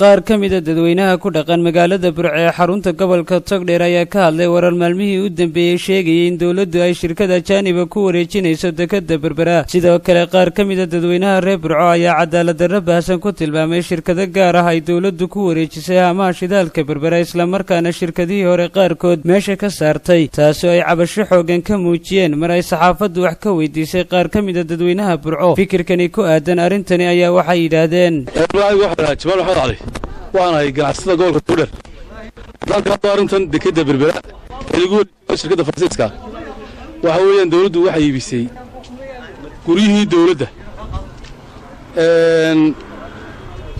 qaar ka mid ah dadweynaha ku dhaqan magaalada Burco ee xarunta gobolka Togdheer ayaa ka hadlay warar maalmihii u dambeeyay sheegayay in dawladdu ay shirkada Jaaniba ku wareejinayso dekedda Berbera. Sidoo kale qaar ka mid ah dadweynaha reer Burco ayaa cadaalad darro baahsan ku tilmaamay shirkado gaar ah ay dawladdu ku wareejisay haamaha shidaalka Berbera, isla markaana shirkadihii hore qaarkood meesha ka saartay, taasoo ay cabasho xoogan ka muujiyeen. Mar ay saxaafaddu wax ka weydiisay qaar ka mid ah dadweynaha Burco fikirkani ku aadan arrintani ayaa waxay yidhaahdeen وأنا قاعد أقول كتير. لكن هذا أنتن دكتة بربرة اللي يقول شركة فرنسيسكا وحويا دولة وحي بيسي كوريه دولة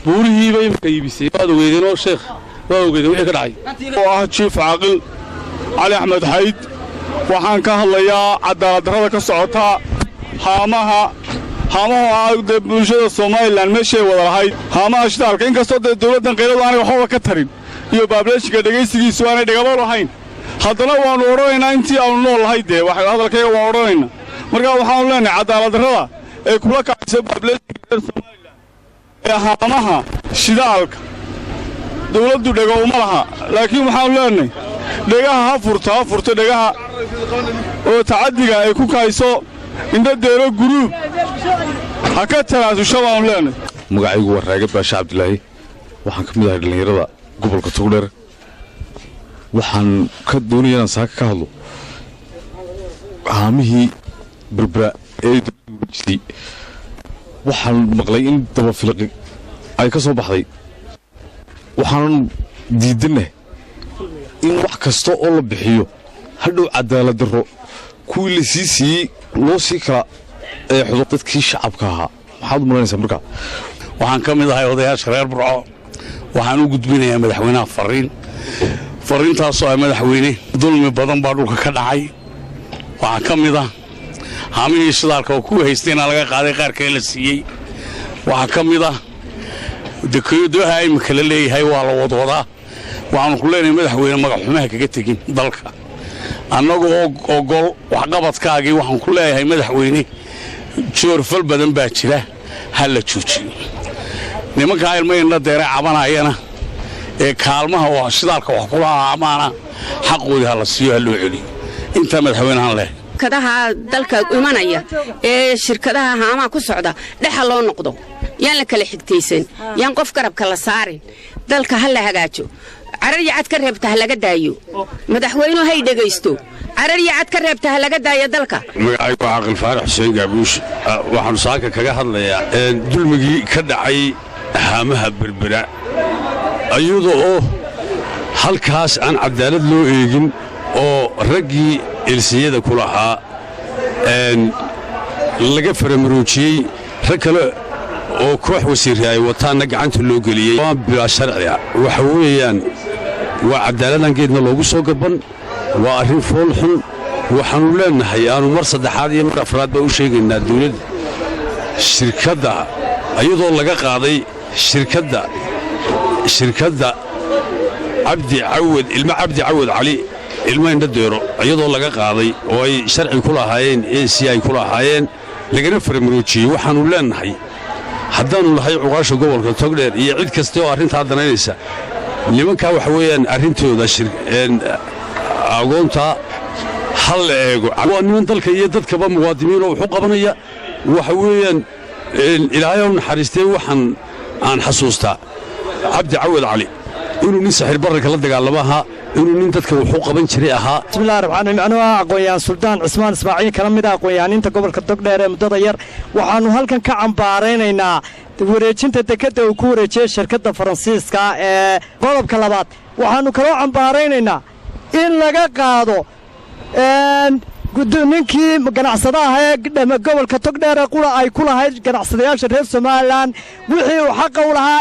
بوريه بيم كي بيسي هذا ويدنا الشيخ هذا ويدنا وحي كراعي واحد شيف عاقل علي أحمد حيد وحان كهلا يا عدالة هذا كسعتها حامها haamaha bulshada Soomaaliland meeshay wada lahayd haamaha shidaalka inkastoo dawladdan qeyrada aanay waxba ka tarin iyo baableeshka dhageysigiisu aanay dhagabo lahayn haddana waanu oranaynaa intii aanu nool lahayd wax hadalkayga waan oranaynaa marka waxaan leenahay cadaalad darrada ee kula kacaysa baableeshka Soomaaliland ee haamaha shidaalka dawladdu dhago uma laha laakiin waxaan leenahay dhagaha ha furto dhagaha oo tacadiga ay ku kayso inda deero group hakatana shabaan leenay magacaygu waa Raagab Baasha Cabdullaahi waxaan ka mid ahay dhalinyarada gobolka Togdheer waxaan ka doonayaa saaka ka hadlo haamihii Berbera ee dawladda waxaan maqlay in daba filqi ay ka soo baxday waxaan diidanahay in wax kasta oo la bixiyo hadhow cadaalad darro kuwii la siiyay loo sii kala xuduud dadkii shacabka ahaa maxaad u malaynaysaa markaa waxaan ka mid ahay odayaasha reer Burco waxaan u gudbinayaa madaxweynaha fariintaasoo ay madaxweyne dulmi badan baa dhulka ka dhacay waxaa ka mid ah haamihii shidaalka oo ku haystayna laga qaaday qaarka la siiyey waxaa ka mid ah dekedaha imika la leeyahay waa la wadwadaa waxaan ku leenahay madaxweyne magac xumaha kaga tegin dalka annagoo ogol waxqabadkaagii waxaan ku leeyahay madaxweyne joorfal badan baa jira ha la joojiyo nimanka ilmayna deeray cabanayana ee kaalmaha oo shidaalka wax kula amaana xaqooda ha la siiyo ha loo celiyo inta madaxweynahan leh kadaha dalka imanaya ee shirkadaha haamaha ku socda dhaxa loo noqdo yaan la kala xigtaysan yaan qof garabka la saarin dalka ha la hagaajo carariya cad ka reebta laga daayo madaxweynuhu hay dhageysto carariya cad ka reebta laga daayo dalka magacaygu Caaqil Faarax Xuseen Gaabuush waxaan saaka kaga hadlayaa dulmigii ka dhacay haamaha Berbera ayadoo halkaas aan cadaalad loo eegin oo raggii ilsiyada ku lahaa laga faramaroojiyey rag kale oo koox wasiir ay wataana gacanta loo geliyay waa bila sharciga waxa weeyaan waa cadaaladdan geedna loogu soo gaban waa arrin fool xun waxaanu leenahay aanu mar saddexaad iyo mar afraad baa u sheegaynaa dawladda shirkadda ayadoo laga qaaday shirkadda cabdi cawad cali ilma indha deero ayadoo laga qaaday oo ay sharci ku lahaayeen ACI ku lahaayeen lagana faramaroojiyey waxaanu leenahay haddaanu nahay cuqaasha gobolka Togdheer iyo cid kasta oo arrintaa danaynaysa nimankaa waxa weeyaan arrintooda agoonta hal la eego waa niman dalka iyo dadkaba muwaadiniin oo wuxuu qabanaya waxa weeyaan ilaahay oo naxariistay waxaan aan xasuustaa cabdi cawad cali inuu nin saxir bararka la dagaalamaha inuu nin dadka wuxuu qaban jiray ahaa bismillaahir rahmaanir rahiim anoo aqoon-yahan Suldaan Cismaan Ismaaciil kala mid ah aqoon-yahaninta gobolka Togdheer ee muddada yar waxaanu halkan ka cambaaraynaynaa wareejinta dekedda uu ku wareejiyay shirkadda Faransiiska ee qodobka labaad waxaanu kaloo cambaaraynaynaa in laga qaado ninkii ganacsadaha ee gobolka Togdheer qura ay ku lahayd ganacsadayaasha reer Soomaaliland wixii uu xaq u lahaa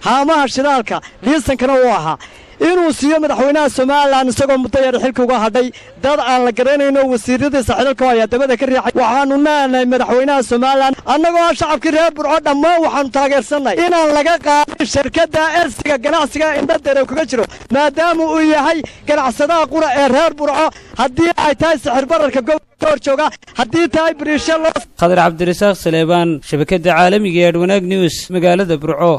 haamaha shidaalka liisankana uu ahaa inuu siiyo madaxweynaha Soomaaliland isagoo muddo yar xilka uga hadhay dad aan la garanayno wasiiradiisa xilka ayaa dabada ka riixay waxaanu naanahay madaxweynaha Soomaaliland annagoo shacabkii reer Burco dhammaan waxaanu taageersanay inaan laga qaadin shirkadda ersiga ganacsiga indha deerow kaga jiro maadaama uu yahay ganacsadaha qura ee reer Burco haddii ay tahay sixir bararka gobolka horjooga haddii tahay bariisho loo Khadar Cabdirasaaq Saleebaan shabakada caalamiga ee Wanaag News magaalada Burco.